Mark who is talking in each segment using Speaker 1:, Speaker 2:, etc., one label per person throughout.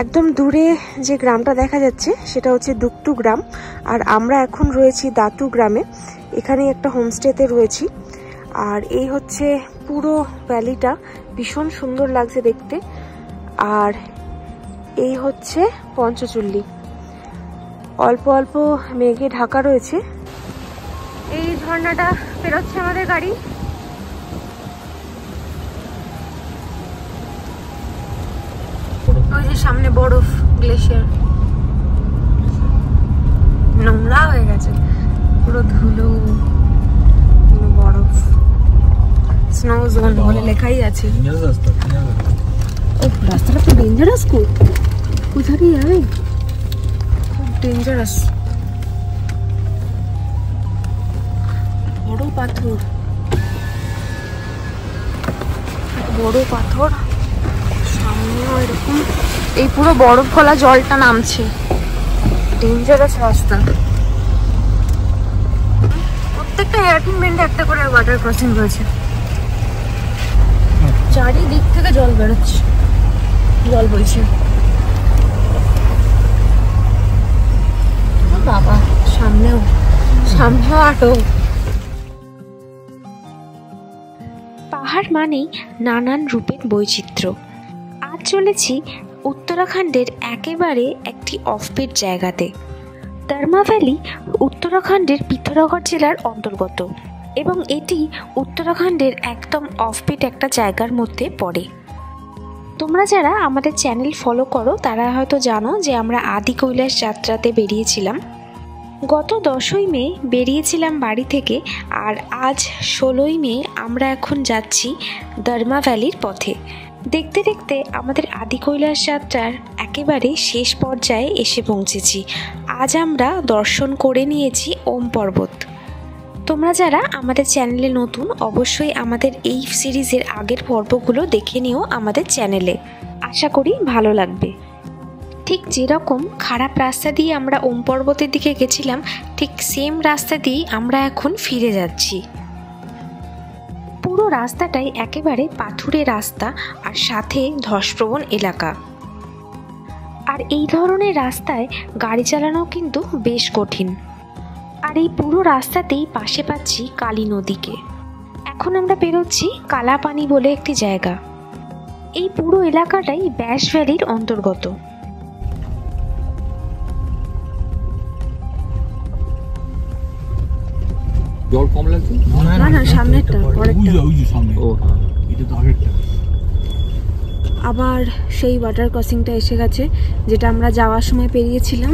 Speaker 1: একদম দূরে যে গ্রামটা দেখা যাচ্ছে সেটা হচ্ছে দুকটু গ্রাম, আর আমরা এখন রয়েছি দাতু গ্রামে। এখানে একটা হোমস্টেতে রয়েছি। আর এই হচ্ছে পুরো ভ্যালিটা, ভীষণ সুন্দর লাগছে দেখতে। আর এই হচ্ছে পঞ্চচুল্লি, অল্প অল্প মেঘে ঢাকা রয়েছে। এই ঝর্ণাটা পেরোচ্ছে আমাদের গাড়ি। ওই যে সামনে বরফ, গ্লেশিয়ার, নোংরা হয়ে গেছে পুরো, ধুলো, বরফ, স্নো জোন বলে লেখাই আছে। রাস্তাটা তো ডেঞ্জারাস, কোথায় যাবে, খুব ডেঞ্জারাস। বড় পাথর, বড় পাথর, সামনেও এরকম, এই পুরো বরফ গলা জলটা নামছে, ডেঞ্জারাস রাস্তা। প্রত্যেকটা হেয়ারপিন বেন্ডে একটা করে ওয়াটার ক্রসিং রয়েছে, চারিদিক থেকে জল বেরোচ্ছে, জল বইছে। বাবা, সামনেও আটো। পাহাড় মানেই নানান রূপের বৈচিত্র্য। আজ চলেছি উত্তরাখণ্ডের একেবারে একটি অফবিট জায়গাতে। দর্মা ভ্যালি উত্তরাখণ্ডের পিথোরাগড় জেলার অন্তর্গত এবং এটি উত্তরাখণ্ডের একদম অফবিট একটা জায়গার মধ্যে পড়ে। তোমরা যারা আমাদের চ্যানেল ফলো করো তারা হয়তো জানো যে আমরা আদি কৈলাস যাত্রাতে বেরিয়েছিলাম। গত 10ই মে বেরিয়েছিলাম বাড়ি থেকে, আর আজ 16ই মে আমরা এখন যাচ্ছি দর্মা ভ্যালির পথে। দেখতে দেখতে আমাদের আদি কৈলাস যাত্রার একেবারে শেষ পর্যায়ে এসে পৌঁছেছি। আজ আমরা দর্শন করে নিয়েছি ওম পর্বত। তোমরা যারা আমাদের চ্যানেলে নতুন, অবশ্যই আমাদের এই সিরিজের আগের পর্বগুলো দেখে নিও আমাদের চ্যানেলে, আশা করি ভালো লাগবে। ঠিক যেরকম খারাপ রাস্তা দিয়ে আমরা ওম পর্বতের দিকে গেছিলাম, ঠিক সেম রাস্তা দিয়ে আমরা এখন ফিরে যাচ্ছি। পুরো রাস্তাটাই একেবারে পাথুরে রাস্তা আর সাথে ধসপ্রবণ এলাকা। আর এই ধরনের রাস্তায় গাড়ি চালানো কিন্তু বেশ কঠিন। আর এই পুরো রাস্তাতেই পাশে পাচ্ছি কালী নদীকে। এখন আমরা বেরোচ্ছি কালাপানি বলে একটি জায়গা। এই পুরো এলাকাটাই ব্যাস ভ্যালির অন্তর্গত।
Speaker 2: জল কম লাগছে
Speaker 1: না, সামনেরটা, পরেরটা। আবার সেই ওয়াটার ক্রসিংটা এসে গেছে, যেটা আমরা যাওয়ার সময় পেরিয়েছিলাম।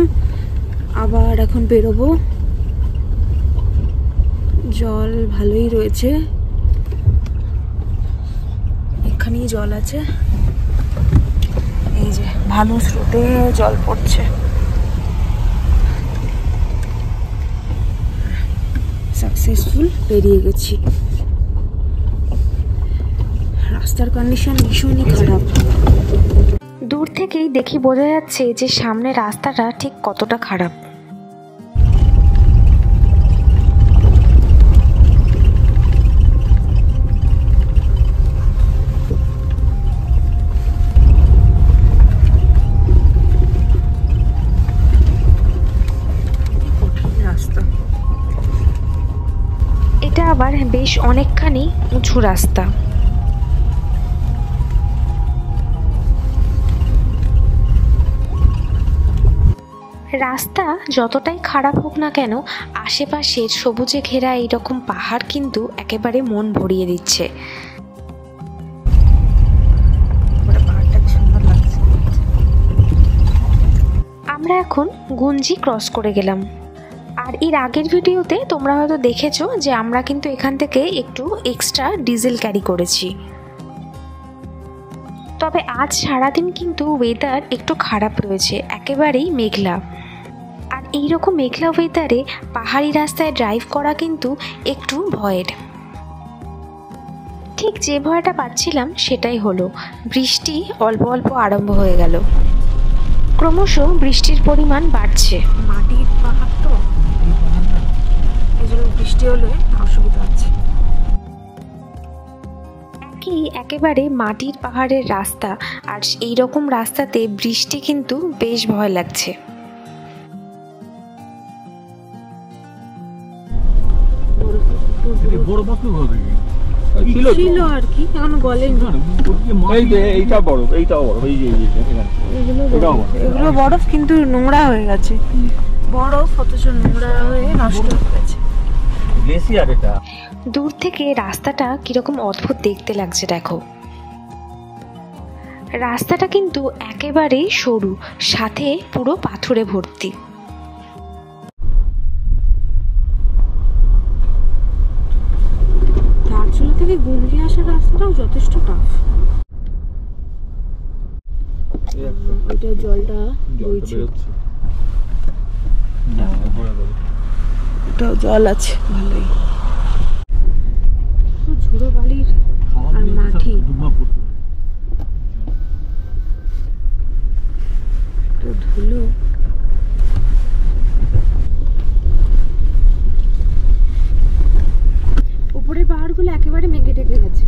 Speaker 1: আবার এখন বেরোবো। জল ভালোই রয়েছে, এখানেই জল আছে, এই যে ভালো স্রোতে জল পড়ছে। সাকসেসফুল পেরিয়ে গেছি। রাস্তার কন্ডিশন ভীষণই খারাপ। দূর থেকেই দেখি বোঝা যাচ্ছে যে সামনে রাস্তাটা ঠিক কতটা খারাপ। এটা আবার বেশ অনেকখানি উঁচু রাস্তা। রাস্তা যতটাই খারাপ হোক না কেন, আশেপাশের সবুজে ঘেরা এইরকম পাহাড় কিন্তু একেবারে মন ভরিয়ে দিচ্ছে। আমরা এখন গুঞ্জি ক্রস করে গেলাম। আর এর আগের ভিডিওতে তোমরা হয়তো দেখেছো যে আমরা কিন্তু এখান থেকে একটু এক্সট্রা ডিজেল ক্যারি করেছি। তবে আজ সারাদিন কিন্তু ওয়েদার একটু খারাপ রয়েছে, একেবারেই মেঘলা। আর এইরকম মেঘলা ওয়েদারে পাহাড়ি রাস্তায় ড্রাইভ করা কিন্তু একটু ভয়ের। ঠিক যে ভয়টা পাচ্ছিলাম সেটাই হলো, বৃষ্টি অল্প অল্প আরম্ভ হয়ে গেল। ক্রমশ বৃষ্টির পরিমাণ বাড়ছে। মাটির পাহাড় তো, এই জন্য বৃষ্টি হলে অসুবিধা হচ্ছে। একই একেবারে মাটির পাহাড়ের রাস্তা, আর এই রকম রাস্তাতে বৃষ্টি কিন্তু বেশ ভয় লাগছে।
Speaker 2: ছিল আর কি, এখন গলেনি। এগুলো বরফ কিন্তু নোংরা হয়ে গেছে, বরফ অথচ নোংরা হয়ে নষ্ট হয়ে গেছে।
Speaker 1: দূর থেকে রাস্তাটা কিরকম অদ্ভুত দেখতে লাগছে দেখো। রাস্তাটা কিন্তু একেবারে সরু, সাথে পুরো পাথরে ভর্তি।
Speaker 2: দার্জিলিং থেকে গুলরি আসার রাস্তাটাও যথেষ্ট টাফ। ওইটা জলটা বইছে, ওটাও জল আছে ভালোই। ঝুড়ো বালির আর মাটি, ধুলো। উপরের পাহাড়গুলো একেবারে মেঘে ঢেকে গেছে।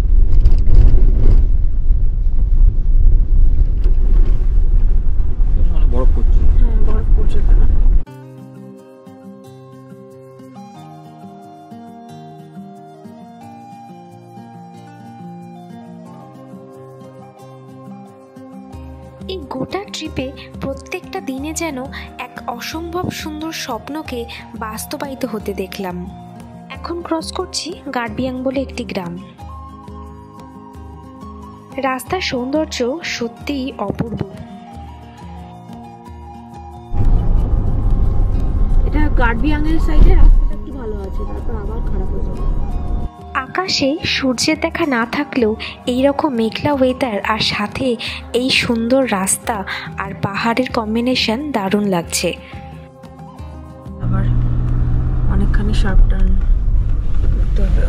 Speaker 3: বরফ পড়ছে।
Speaker 2: হ্যাঁ, বরফ পড়ছে।
Speaker 1: এই গোটা ট্রিপে প্রত্যেকটা দিনে যেন এক অসম্ভব সুন্দর স্বপ্নকে বাস্তবায়িত হতে দেখলাম। এখন ক্রস করছি গার্বিয়াং বলে একটি গ্রাম। রাস্তার সৌন্দর্য সত্যিই অপূর্ব।
Speaker 2: এটা গার্বিয়াং এর সাইডে রাস্তাটা একটু ভালো আছে, তারপর আবার খারাপ হয়ে যাবে।
Speaker 1: আকাশে সূর্যের দেখা না থাকলেও এইরকম মেঘলা ওয়েদার আর সাথে এই সুন্দর রাস্তা আর পাহাড়ের কম্বিনেশন দারুণ লাগছে।
Speaker 2: আবার অনেকখানি শার্প টার্ন করতে হবে।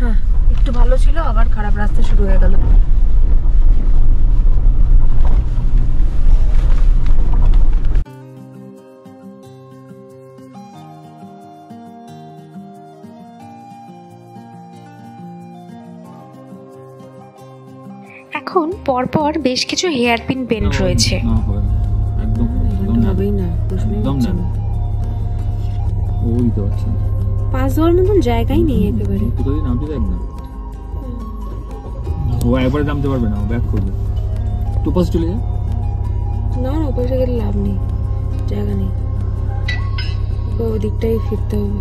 Speaker 2: হ্যাঁ, একটু ভালো ছিল, আবার খারাপ রাস্তা শুরু হয়ে গেল।
Speaker 1: এখন পরপর বেশ কিছু হেয়ারপিন বেন্ড রয়েছে।
Speaker 2: পাস হওয়ার মতন জায়গাই নেই একেবারে।
Speaker 3: ও একবারে নামতে পারবে না, ব্যাক করবে। তো পাশে চলে যা।
Speaker 2: না, ওপাশে গেলে লাভ নেই, জায়গা নেই। ওদিকটাই ফিরতে হবে।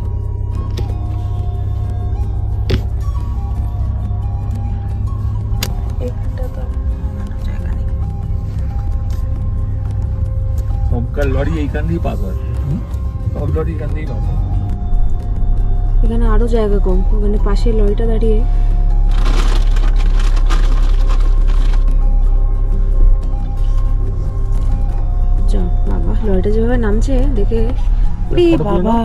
Speaker 3: সবকার লরি এইখান দিয়ে পাস হয়, সব লরি এখান দিয়েই পাস হয়।
Speaker 2: এখানে আরো জায়গা কম, ওখানে পাশে লরিটা দাঁড়িয়ে। বাবা, লরিটা যেভাবে নামছে দেখে, বাবা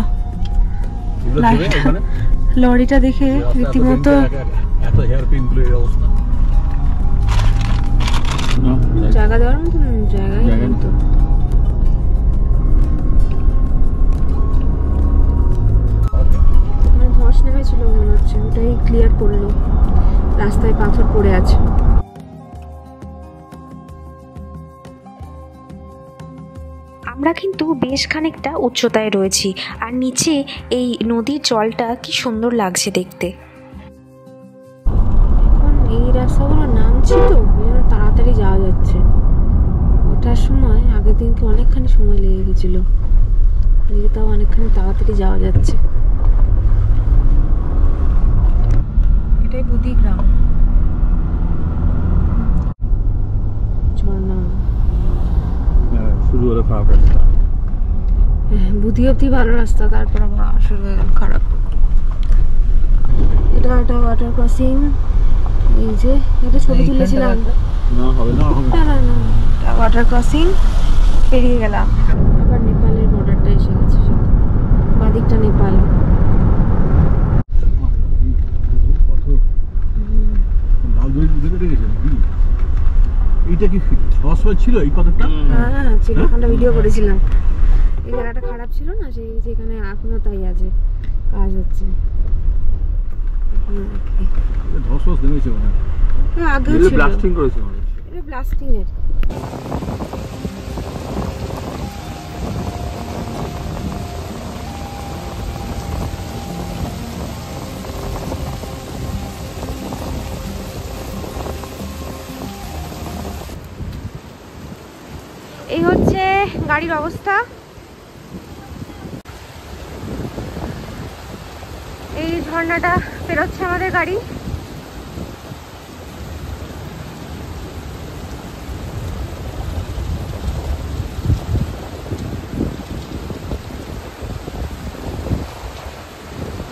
Speaker 2: লরিটা দেখে রীতিমতো জায়গা দেওয়ার মতন জায়গায় তো। ধস নেমেছিল মনে হচ্ছে, ওটাই ক্লিয়ার করলো। রাস্তায় পাথর পড়ে আছে।
Speaker 1: আমরা কিন্তু বেশ খানিকটা উচ্চতায় রয়েছি, আর নিচে এই নদীর জলটা কি সুন্দর লাগছে দেখতে।
Speaker 2: এখন এই রাস্তাগুলো নামছি তো, তাড়াতাড়ি যাওয়া যাচ্ছে। ওঠার সময় আগের দিনকে অনেকখানি সময় লেগে গেছিল, তাও অনেকখানি তাড়াতাড়ি যাওয়া যাচ্ছে। এটাই বুদি গ্রাম। ঝর্ণা
Speaker 3: শুরু হলো খারাপ রাস্তা।
Speaker 2: বুদি অব্দি ভালো রাস্তা, তারপর আবার শুরু হয়ে গেল খারাপ। এটা একটা ওয়াটার ক্রসিং। এই যে এটা ছবি তুলেছিলাম।
Speaker 3: না হবে না,
Speaker 2: না না, এটা ওয়াটার ক্রসিং পেরিয়ে গেলাম। আবার নেপালের বর্ডারটা এসে গেছে, বাদিকটা নেপাল।
Speaker 3: এইটা কি ধস ছিল এই পাথরটা?
Speaker 2: হ্যাঁ ছিল, ওখানটা ভিডিও করেছিলাম। এই জায়গাটা খারাপ ছিল না, সেই যেখানে এখনো তাই আছে, কাজ হচ্ছে।
Speaker 3: ধস নেমেছে মনে হয়,
Speaker 2: আগেও ছিল,
Speaker 3: ব্লাস্টিং করেছে মনে হয়।
Speaker 2: এটা ব্লাস্টিং এর। এই হচ্ছে গাড়ির অবস্থা। এই ঝর্ণাটা পেরোচ্ছে আমাদের গাড়ি।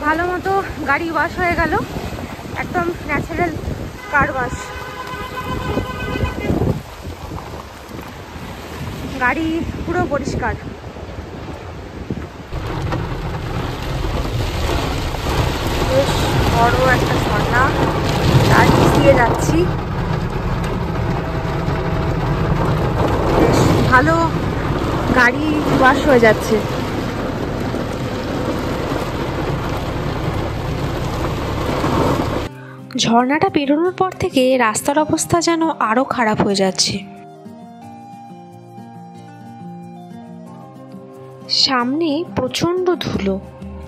Speaker 2: ভালো মতো গাড়ি ওয়াশ হয়ে গেল, একদম ন্যাচারাল কার ওয়াশ। গাড়ি পুরো পরিষ্কার। বেশ বড় একটা ঝর্ণা, তার নিচ দিয়ে যাচ্ছি। বেশ ভালো গাড়ি ওয়াশ হয়ে যাচ্ছে।
Speaker 1: ঝর্ণাটা পেরোনোর পর থেকে রাস্তার অবস্থা যেন আরো খারাপ হয়ে যাচ্ছে। সামনে প্রচণ্ড ধুলো,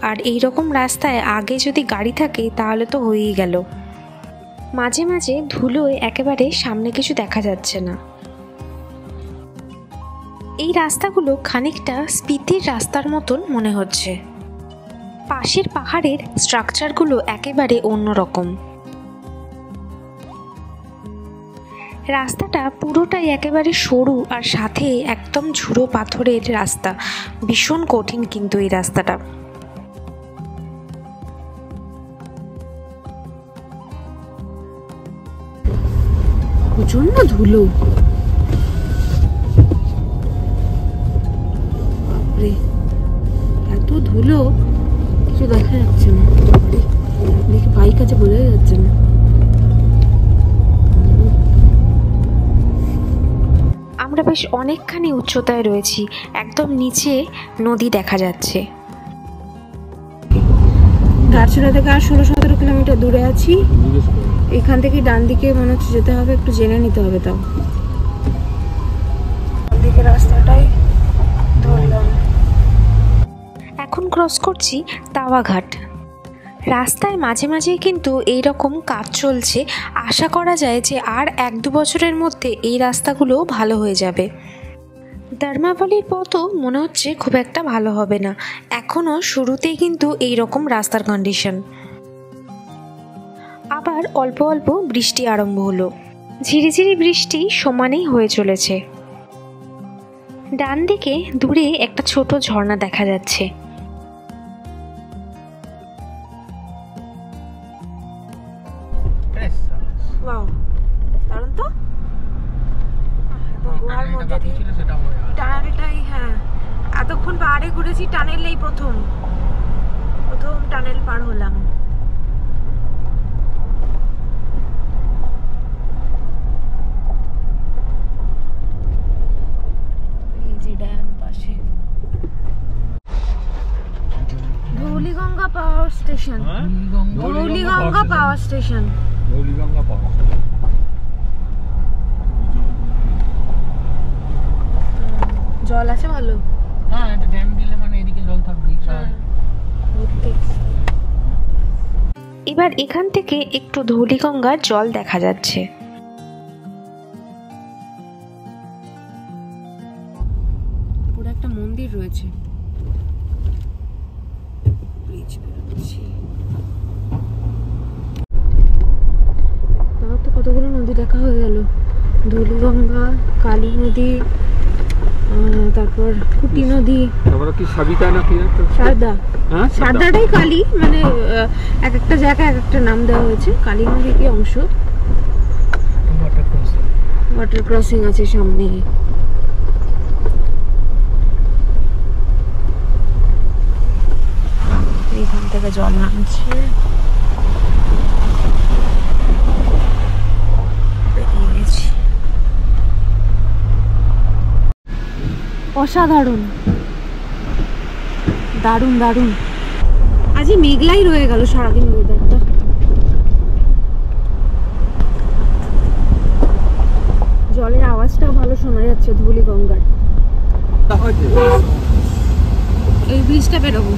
Speaker 1: আর এই রকম রাস্তায় আগে যদি গাড়ি থাকে তাহলে তো হয়েই গেল। মাঝে মাঝে ধুলোয় একেবারে সামনে কিছু দেখা যাচ্ছে না। এই রাস্তাগুলো খানিকটা স্পিতির রাস্তার মতন মনে হচ্ছে। পাশের পাহাড়ের স্ট্রাকচারগুলো একেবারে অন্যরকম। রাস্তাটা পুরোটাই একেবারে সরু, আর সাথে একদম ঝুড়ো পাথরের রাস্তা। ভীষণ কঠিন কিন্তু এই রাস্তাটা।
Speaker 2: প্রচন্ড ধুলো, বাপরে এত ধুলো কিছু দেখা যাচ্ছে না। দেখি বাইক আছে বোঝাই যাচ্ছে না।
Speaker 1: আমরা বেশ অনেকখানি উচ্চতায় রয়েছি, একদম নিচে নদী দেখা যাচ্ছে।
Speaker 2: দারচুলা থেকে আর 16-17 কিলোমিটার দূরে আছি। এখান থেকে ডান দিকে মনে হচ্ছে যেতে হবে, একটু জেনে নিতে হবে। তাও ডান দিকে রাস্তাটাই ধরলাম।
Speaker 1: এখন ক্রস করছি তাওয়া ঘাট। রাস্তায় মাঝে মাঝেই কিন্তু এই রকম কাজ চলছে। আশা করা যায় যে আর 1-2 বছরের মধ্যে এই রাস্তাগুলো ভালো হয়ে যাবে। ধর্মাবলীর পথও মনে হচ্ছে খুব একটা ভালো হবে না, এখনও শুরুতেই কিন্তু এই রকম রাস্তার কন্ডিশন। আবার অল্প অল্প বৃষ্টি আরম্ভ হলো, ঝিরিঝিরি বৃষ্টি সমানেই হয়ে চলেছে। ডান দিকে দূরে একটা ছোট ঝর্ণা দেখা যাচ্ছে।
Speaker 2: ওয়াও, দারুণ তো। গুহার মধ্যে টানেলটাই, হ্যাঁ এতক্ষণ পাহাড়ে ঘুরেছি, টানেলেই প্রথম টানেল পার হলাম। Dhauliganga power station, Dhauliganga power station. জল আছে ভালো।
Speaker 4: হ্যাঁ, এটা ড্যাম দিলে মানে এদিকে জল থাকবে।
Speaker 1: এবার এখান থেকে একটু ধৌলিগঙ্গার জল দেখা যাচ্ছে।
Speaker 2: পুরো একটা মন্দির রয়েছে। কতগুলো নদী দেখা হয়ে গেল। ধৌলিগঙ্গা, কালী নদী, তারপর কুটি নদী,
Speaker 3: তারপর কি সাবিতা না কি একটা
Speaker 2: সারদা।
Speaker 3: হ্যাঁ,
Speaker 2: সারদাটাই কালী, মানে এক একটা জায়গায় এক একটা নাম দেওয়া হয়েছে। কালী নদীর কি অংশ, ওয়াটার ক্রসিং আছে সামনে। এইখান থেকে জল নামছে। অসাধারণ, দারুণ দারুণ। আজই মেঘলাই রয়ে গেল সারাদিন ওয়েদারটা। আওয়াজটা ভালো শোনা যাচ্ছে ধুলি গঙ্গার। এই ব্রিজটা বেরোবো।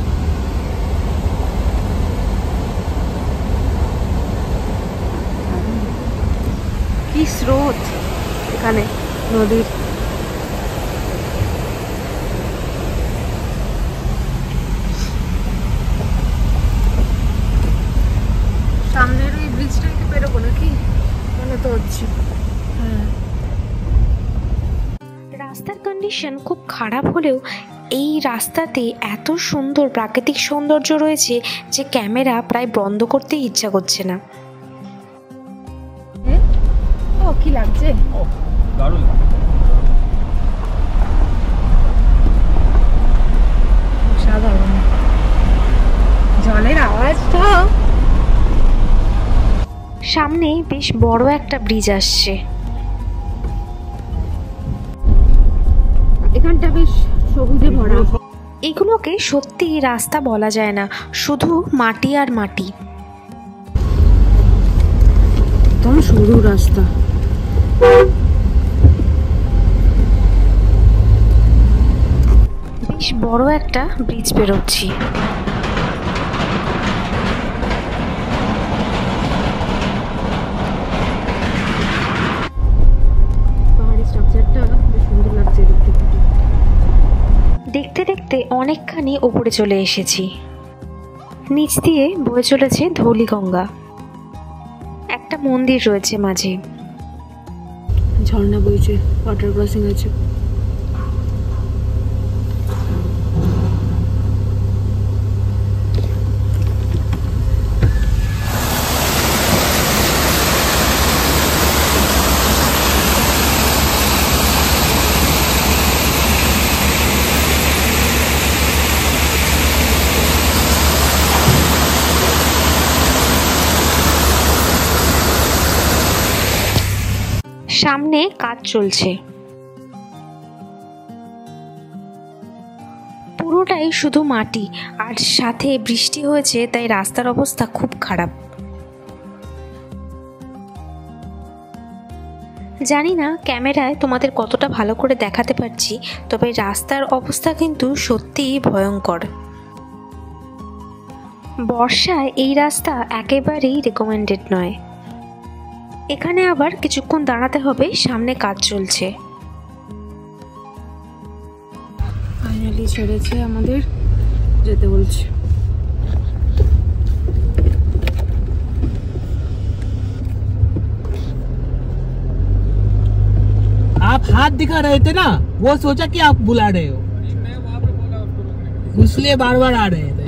Speaker 2: কি স্রোত এখানে নদীর। সামনের ওই ব্রিজটাই তো বেরোবো নাকি মনে তো হচ্ছে। হ্যাঁ,
Speaker 1: রাস্তার কন্ডিশন খুব খারাপ হলেও এই রাস্তাতে এত সুন্দর প্রাকৃতিক সৌন্দর্য রয়েছে যে ক্যামেরা প্রায় বন্ধ করতেই ইচ্ছা করছে না।
Speaker 2: ও কি লাগছে।
Speaker 3: দারুণ।
Speaker 2: সাধারণ জলের আওয়াজটা।
Speaker 1: সামনে বেশ বড় একটা ব্রিজ আসছে।
Speaker 2: এখানটা বেশ সবুজে ভরা।
Speaker 1: এগুলোকে সত্যি রাস্তা বলা যায় না, শুধু মাটি আর মাটি।
Speaker 2: একদম সরু রাস্তা।
Speaker 1: বেশ বড় একটা ব্রিজ পেরোচ্ছি।
Speaker 2: পাহাড়ের স্ট্রাকচারটা বেশ সুন্দর লাগছে দেখতে।
Speaker 1: দেখতে দেখতে অনেকখানি উপরে চলে এসেছি। নিচ দিয়ে বয়ে চলেছে ধৌলিগঙ্গা। একটা মন্দির রয়েছে মাঝে।
Speaker 2: ঝর্ণা বইছে, ওয়াটার ক্রসিং আছে।
Speaker 1: সামনে কাজ চলছে। পুরোটাই শুধু মাটি, আর সাথে বৃষ্টি হয়েছে, তাই রাস্তার অবস্থা খুব খারাপ। জানি না ক্যামেরায় তোমাদের কতটা ভালো করে দেখাতে পারছি, তবে রাস্তার অবস্থা কিন্তু সত্যিই ভয়ঙ্কর। বর্ষায় এই রাস্তা একেবারেই রেকমেন্ডেড নয়। এখানে আবার কিছুক্ষণ দাঁড়াতে হবে, সামনে কাজ চলছে।
Speaker 2: ফাইনালি ছেড়েছে, আমাদের যেতে বলছে।
Speaker 4: आप हाथ दिखा रहे थे ना, वो सोचा कि आप बुला रहे हो, इसलिए बार बार आ रहे थे।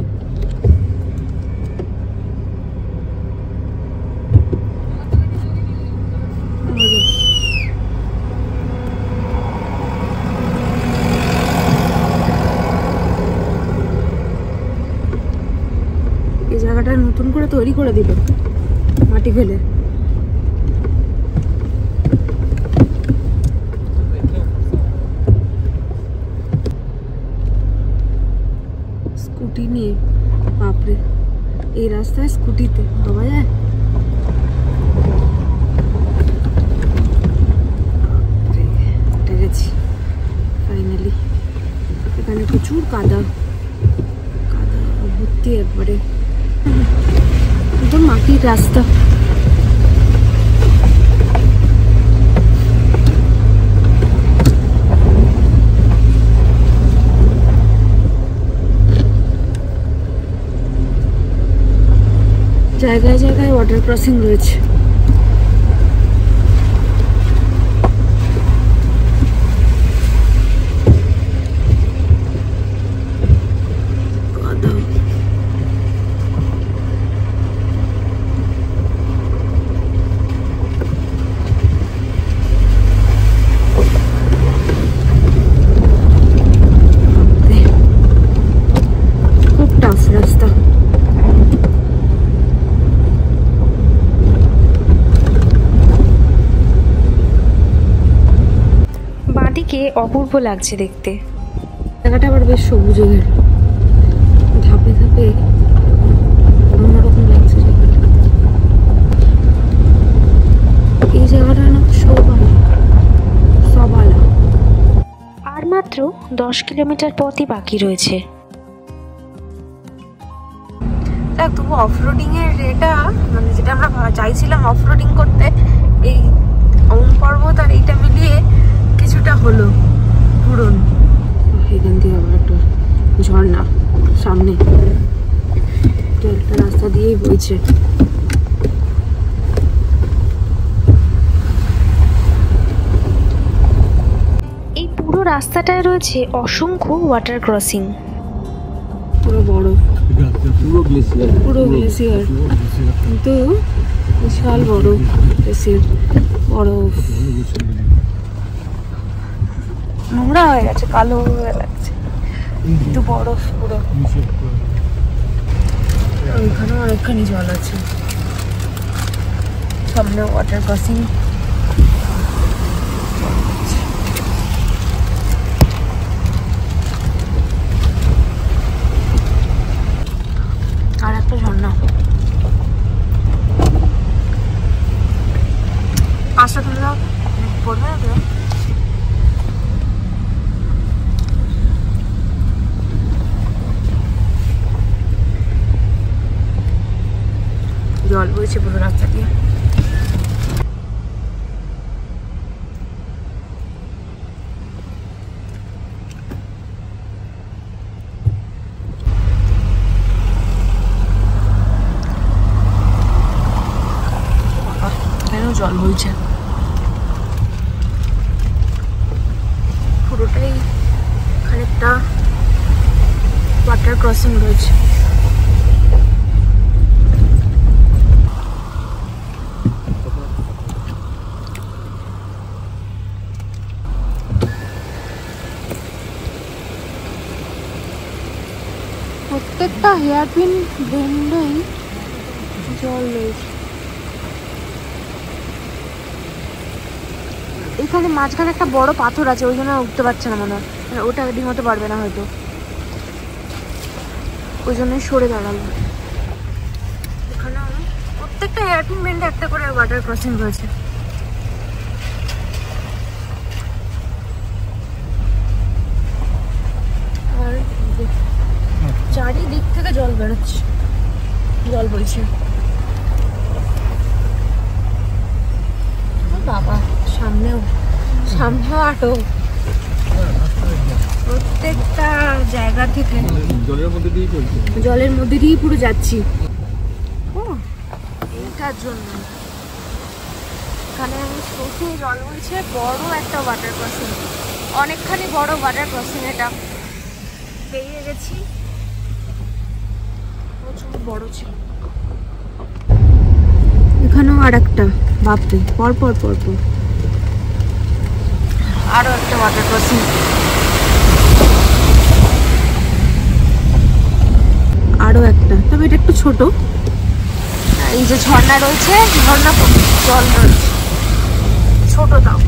Speaker 2: এই জায়গাটা নতুন করে তৈরি করে দিল মাটি ফেলে। স্কুটি নিয়ে, বাপরে এই রাস্তায় স্কুটিতে ভাবা যায়? উঠে গেছি ফাইনালি। এখানে প্রচুর কাদা কাদা ভর্তি, একবারে একদম মাটির রাস্তা। জায়গায় জায়গায় ওয়াটার ক্রসিং রয়েছে। খুব টাফ রাস্তা।
Speaker 1: বাঁদিকে অপূর্ব লাগছে দেখতে।
Speaker 2: জায়গাটা আবার বেশ সবুজ হয়ে গেল, ধাপে ধাপে অন্যরকম লাগছে জায়গাটা। এই জায়গাটা না সব
Speaker 1: মাত্র 10 কিলোমিটার পথই বাকি রয়েছে।
Speaker 2: দেখ তবু অফরোডিং এর এটা মানে যেটা আমরা চাইছিলাম অফরোডিং করতে, এই ওম পর্বত আর এইটা মিলিয়ে কিছুটা হলো পূরণ। এখান থেকে আবার একটা ঝর্ণা সামনে, একটা রাস্তা দিয়েই বইছে।
Speaker 1: এই পুরো রাস্তাটায় রয়েছে অসংখ্য ওয়াটার ক্রসিং।
Speaker 2: পুরো বড়,
Speaker 3: পুরো গ্লেসিয়ার,
Speaker 2: পুরো গ্লেসিয়ার, কিন্তু বিশাল বড় গ্লেসিয়ার। বরফ নোংরা হয়ে গেছে, কালো হয়ে লাগছে, কিন্তু বরফ পুরো। ওইখানেও অনেকখানি জল আছে, সামনে ওয়াটার ক্রসিং। আর একটা ঝর্ণা, পাঁচটা তুলে দাও, পড়বে না তো? জল বইছে পুরো রাস্তা দিয়ে। জল বইছে পুরোটাই, খানিকটা ওয়াটার ক্রসিং রয়েছে। প্রত্যেকটা হেয়ারপিন বেন্ডেই জল রয়েছে। এখানে মাঝখানে একটা বড় পাথর আছে, ওই জন্য উঠতে পারছে না মনে হয়, ওটা ডিঙোতে পারবে না হয়তো, ওই জন্যই সরে দাঁড়ালো। এখানে প্রত্যেকটা হেয়ারপিন বেন্ডে একটা করে ওয়াটার ক্রসিং রয়েছে। আর চারিদিক থেকে জল বেরোচ্ছে, জল বইছে। বাবা সামনেও আটো, প্রত্যেকটা জায়গা থেকে জলের মধ্যে দিয়ে পুরো যাচ্ছি। এইটার জন্য এখানে আমি চোখে জল বইছে, বড় একটা ওয়াটার ক্রসিং, অনেকখানি বড় ওয়াটার ক্রসিং। এটা পেরিয়ে গেছি, প্রচুর বড় ছিল। এখানেও আর একটা, বাপরে, পরপর আরো একটা ওয়াটার ক্রসিং। আরো একটা, তবে এটা একটু ছোট। এই যে ঝর্ণা রয়েছে, ঝর্ণা জল রয়েছে, ছোট তাও।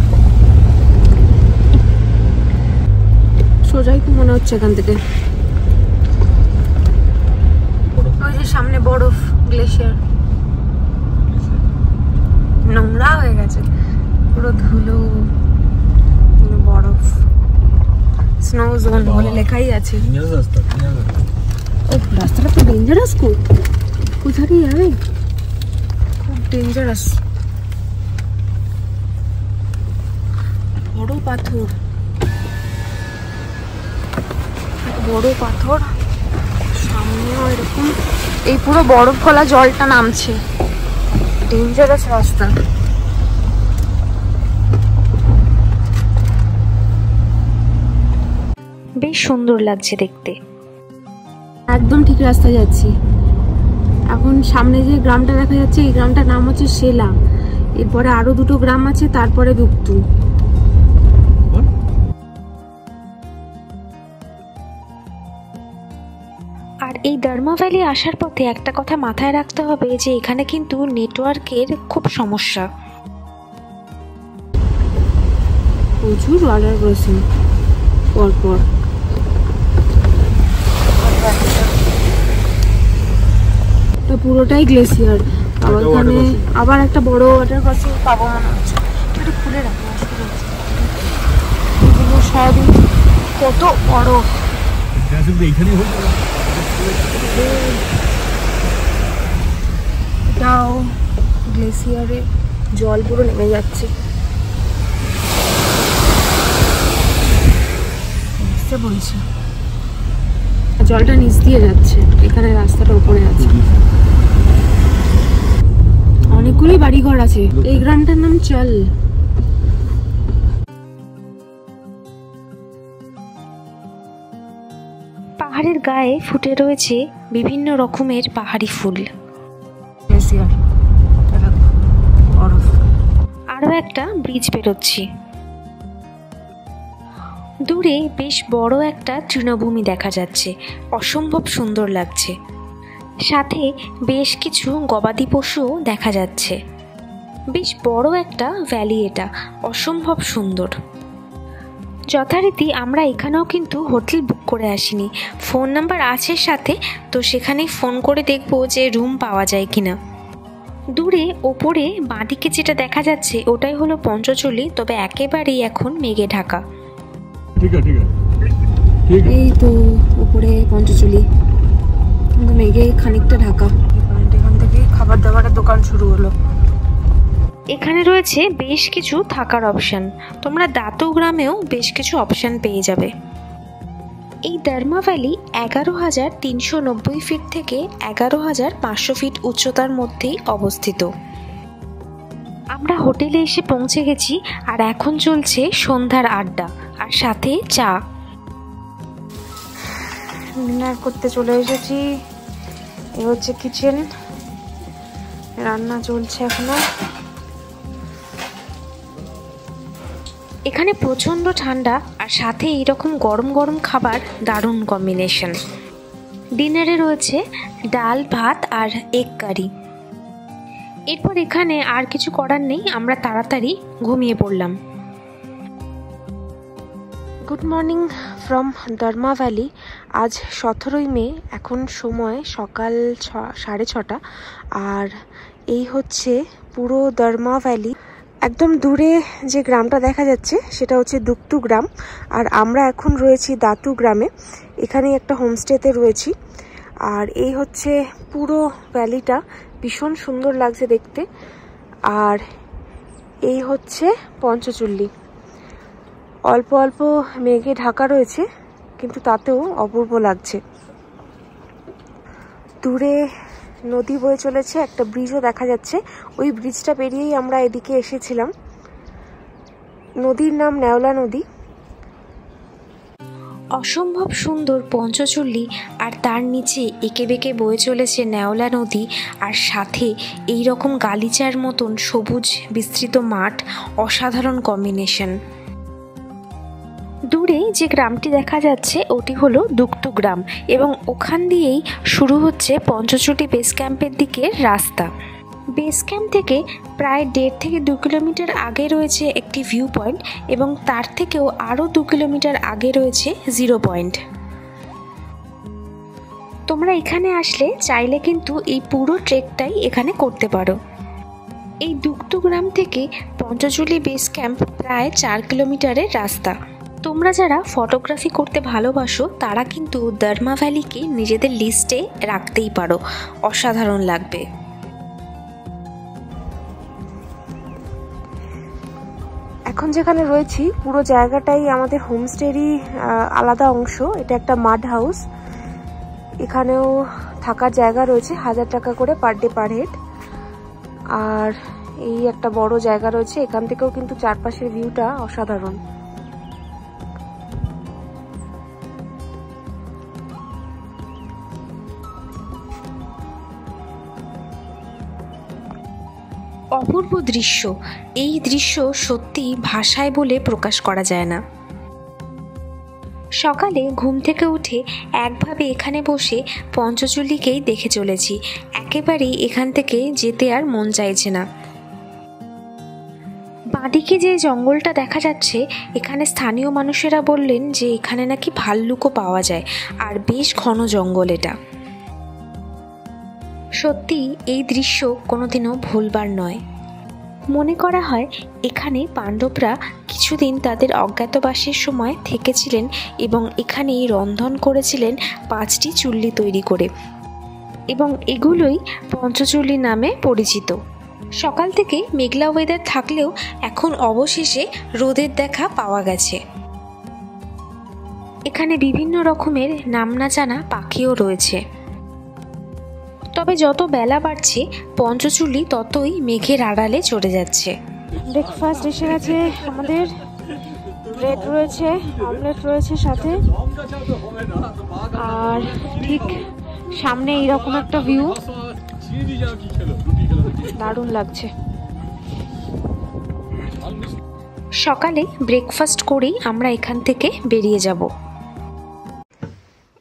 Speaker 2: সোজাই তো মনে হচ্ছে এখান থেকে। ওই যে সামনে বরফ, গ্লেশিয়ার, নোংরা হয়ে গেছে পুরো, ধুলো, বরফ। স্নো জোন বলে লেখাই আছে। রাস্তাটা তো ডেঞ্জারাস, কোথায় যাবে, খুব ডেঞ্জারাস। বড় পাথর, সামনেও এরকম, এই পুরো বরফ গলা জলটা নামছে, ডেঞ্জারাস রাস্তা।
Speaker 1: বেশ সুন্দর লাগছে দেখতে।
Speaker 2: একদম ঠিক রাস্তা যাচ্ছি। এখন সামনে যে গ্রামটা দেখা যাচ্ছে, এই গ্রামটার নাম হচ্ছে শেলা। এরপরে আরো দুটো গ্রাম আছে, তারপরে দুক্তু।
Speaker 1: আর এই দারমা ভ্যালি আসার পথে একটা কথা মাথায় রাখতে হবে, যে এখানে কিন্তু নেটওয়ার্কের খুব সমস্যা।
Speaker 2: প্রচুর ওয়াটার ক্রসিং পরপর। পুরোটাই গ্লেসিয়ার। আবার এখানে আবার একটা বড় ওয়াটার ক্রসিং পাবো মনে হচ্ছে। একটু খুলে রাখো, এগুলো সবই কত বড়। এটাও গ্লেসিয়ারে জল পুরো নেমে যাচ্ছে। বলছি জলটা নিচ দিয়ে যাচ্ছে, এখানে রাস্তাটা উপরে আছে। অনেকগুলোই বাড়িঘর আছে। এই গ্রামটার নাম চল।
Speaker 1: পাহাড়ের গায়ে ফুটে রয়েছে বিভিন্ন রকমের পাহাড়ি ফুল। আরও একটা ব্রিজ বেরোচ্ছি। দূরে বেশ বড় একটা তৃণভূমি দেখা যাচ্ছে, অসম্ভব সুন্দর লাগছে। সাথে বেশ কিছু গবাদি পশুও দেখা যাচ্ছে। বেশ বড় একটা ভ্যালি, এটা অসম্ভব সুন্দর। যথারীতি আমরা এখানেও কিন্তু হোটেল বুক করে আসিনি, ফোন নাম্বার আছে সাথে, তো সেখানেই ফোন করে দেখবো যে রুম পাওয়া যায় কিনা। দূরে ওপরে বাঁদিকে যেটা দেখা যাচ্ছে ওটাই হলো পঞ্চচল্লি, তবে একেবারেই এখন মেঘে ঢাকা।
Speaker 2: এই তো উপরে পঞ্চচল্লি, কিন্তু মেঘে খানিকটা ঢাকা। এখান থেকে খাবার দাবারের দোকান শুরু হলো।
Speaker 1: এখানে রয়েছে বেশ কিছু থাকার অপশান, তোমরা দাতু গ্রামেও বেশ কিছু অপশান পেয়ে যাবে। এই দর্মা ভ্যালি 11,390 ফিট থেকে 11,500 ফিট উচ্চতার মধ্যেই অবস্থিত। আমরা হোটেলে এসে পৌঁছে গেছি, আর এখন চলছে সন্ধ্যার আড্ডা আর সাথে চা।
Speaker 2: ডিনার করতে চলে এসেছি। এ হচ্ছে কিচেন, রান্না চলছে এখনো।
Speaker 1: এখানে প্রচণ্ড ঠান্ডা, আর সাথে এইরকম গরম গরম খাবার দারুণ কম্বিনেশন। ডিনারে রয়েছে ডাল ভাত আর এগ কারি। এরপর এখানে আর কিছু করার নেই, আমরা তাড়াতাড়ি ঘুমিয়ে পড়লাম।
Speaker 2: Good morning from Darma valley. আজ 17ই মে, এখন সময় সকাল 6:30, আর এই হচ্ছে পুরো দর্মা ভ্যালি। একদম দূরে যে গ্রামটা দেখা যাচ্ছে সেটা হচ্ছে দুক্তু গ্রাম, আর আমরা এখন রয়েছি দাতু গ্রামে। এখানে একটা হোমস্টেতে রয়েছি, আর এই হচ্ছে পুরো ভ্যালিটা, ভীষণ সুন্দর লাগছে দেখতে। আর এই হচ্ছে পঞ্চচল্লি। অল্প অল্প মেঘে ঢাকা রয়েছে, কিন্তু তাতেও অপূর্ব লাগছে। দূরে নদী বয়ে চলেছে, একটা ব্রিজও দেখা যাচ্ছে। ওই ব্রিজটা পেরিয়েই আমরা এদিকে এসেছিলাম। নদীর নাম নেওলা নদী।
Speaker 1: অসম্ভব সুন্দর পঞ্চচল্লি, আর তার নিচে এঁকে বেঁকে বয়ে চলেছে নেওলা নদী, আর সাথে এই রকম গালিচার মতন সবুজ বিস্তৃত মাঠ, অসাধারণ কম্বিনেশন। দূরে যে গ্রামটি দেখা যাচ্ছে ওটি হলো দুক্তু গ্রাম, এবং ওখান দিয়েই শুরু হচ্ছে পঞ্চচল্লি বেস ক্যাম্পের দিকের রাস্তা। বেস ক্যাম্প থেকে প্রায় 1.5 থেকে 2 কিলোমিটার আগে রয়েছে একটি ভিউ পয়েন্ট, এবং তার থেকেও আরও 2 কিলোমিটার আগে রয়েছে জিরো পয়েন্ট। তোমরা এখানে আসলে চাইলে কিন্তু এই পুরো ট্রেকটাই এখানে করতে পারো। এই দুক্তু গ্রাম থেকে পঞ্চচল্লি বেস ক্যাম্প প্রায় 4 কিলোমিটারের রাস্তা। তোমরা যারা ফটোগ্রাফি করতে ভালোবাসো তারা কিন্তু দর্মা ভ্যালিকে নিজেদের লিস্টে রাখতেই পারো, অসাধারণ লাগবে।
Speaker 2: এখন যেখানে রয়েছি পুরো জায়গাটাই আমাদের হোমস্টেরই আলাদা অংশ। এটা একটা মাড হাউস, এখানেও থাকার জায়গা রয়েছে, 1000 টাকা করে পার ডে পার হেড। আর এই একটা বড় জায়গা রয়েছে, এখান থেকেও কিন্তু চারপাশের ভিউটা অসাধারণ।
Speaker 1: অপূর্ব দৃশ্য, এই দৃশ্য সত্যি ভাষায় বলে প্রকাশ করা যায় না। সকালে ঘুম থেকে উঠে একভাবে এখানে বসে পঞ্চচল্লিকেই দেখে চলেছি, একেবারেই এখান থেকে যেতে আর মন চাইছে না। বাঁদিকে যে জঙ্গলটা দেখা যাচ্ছে, এখানে স্থানীয় মানুষেরা বললেন যে এখানে নাকি ভাল্লুকও পাওয়া যায়, আর বেশ ঘন জঙ্গল এটা। সত্যি এই দৃশ্য কোনোদিনও ভুলবার নয়। মনে করা হয় এখানে পাণ্ডবরা কিছুদিন তাদের অজ্ঞাতবাসের সময় থেকেছিলেন এবং এখানেই রন্ধন করেছিলেন 5টি চুল্লি তৈরি করে, এবং এগুলোই পঞ্চচুল্লি নামে পরিচিত। সকাল থেকে মেঘলা ওয়েদার থাকলেও এখন অবশেষে রোদের দেখা পাওয়া গেছে। এখানে বিভিন্ন রকমের নাম না জানা পাখিও রয়েছে। তবে যত বেলা বাড়ছে পঞ্চচুল্লি ততই মেঘের আড়ালে চলে যাচ্ছে।
Speaker 2: ব্রেকফাস্ট এসে গেছে আমাদের, ব্রেড রয়েছে, অমলেট রয়েছে সাথে, আর ঠিক সামনে এইরকম একটা ভিউ, দারুণ লাগছে।
Speaker 1: সকালে ব্রেকফাস্ট করেই আমরা এখান থেকে বেরিয়ে যাব।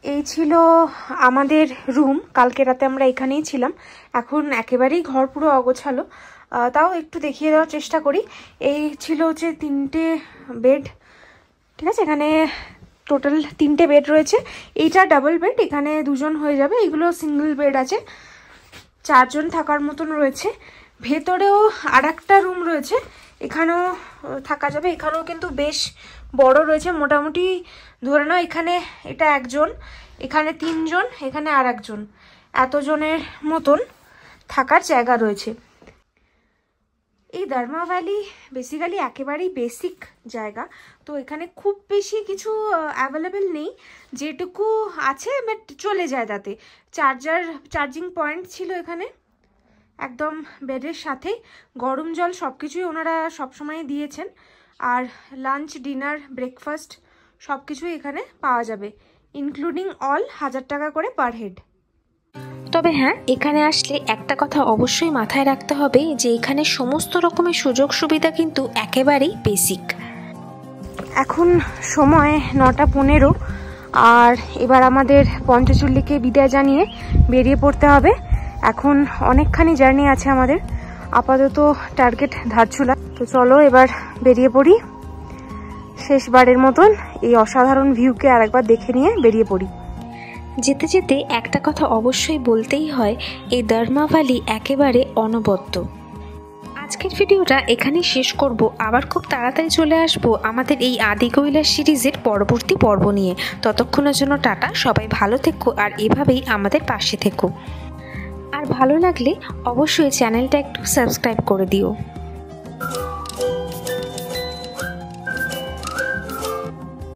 Speaker 2: এই ছিল আমাদের রুম, কালকে রাতে আমরা এখানেই ছিলাম। এখন একেবারেই ঘর পুরো অগোছালো, তাও একটু দেখিয়ে দেওয়ার চেষ্টা করি। এই ছিল হচ্ছে 3টে বেড, ঠিক আছে, এখানে টোটাল 3টে বেড রয়েছে। এইটা ডাবল বেড, এখানে 2 জন হয়ে যাবে। এইগুলো সিঙ্গেল বেড আছে, 4 জন থাকার মতন রয়েছে। ভেতরেও আর একটা রুম রয়েছে, এখানেও থাকা যাবে। এখানেও কিন্তু বেশ বড় রয়েছে, মোটামুটি ধরে নাও এখানে এটা 1 জন, এখানে 3 জন, এখানে আর 1 জন, এতজনের মতন থাকার জায়গা রয়েছে। এই দর্মা ভ্যালি বেসিক্যালি একেবারেই বেসিক জায়গা, তো এখানে খুব বেশি কিছু অ্যাভেলেবেল নেই, যেটুকু আছে বাট চলে যায়। তাতে চার্জিং পয়েন্ট ছিল এখানে একদম বেডের সাথে, গরম জল সব কিছুই ওনারা সবসময় দিয়েছেন, আর লাঞ্চ, ডিনার, ব্রেকফাস্ট সব কিছুই এখানে পাওয়া যাবে, ইনক্লুডিং অল 1000 টাকা করে পার হেড।
Speaker 1: তবে হ্যাঁ, এখানে আসলে একটা কথা অবশ্যই মাথায় রাখতে হবে যে এখানে সমস্ত রকমের সুযোগ সুবিধা কিন্তু একেবারেই বেসিক।
Speaker 2: এখন সময় 9:15, আর এবার আমাদের পঞ্চচুল্লিকে বিদায় জানিয়ে বেরিয়ে পড়তে হবে। এখন অনেকখানি জার্নি আছে আমাদের, আপাতত টার্গেট ধারচুলা। তো চলো এবার বেরিয়ে পড়ি, শেষবারের মতন এই অসাধারণ ভিউকে আরেকবার দেখে নিয়ে বেরিয়ে পড়ি।
Speaker 1: যেতে যেতে একটা কথা অবশ্যই বলতেই হয়, এই দর্মা ভ্যালি একেবারে অনবদ্য। আজকের ভিডিওটা এখানেই শেষ করব, আবার খুব তাড়াতাড়ি চলে আসবো আমাদের এই আদি কৈলাস সিরিজের পরবর্তী পর্ব নিয়ে। ততক্ষণের জন্য টাটা, সবাই ভালো থেকো আর এভাবেই আমাদের পাশে থেকো। আর ভালো লাগলে অবশ্যই চ্যানেলটা একটু সাবস্ক্রাইব করে দিও।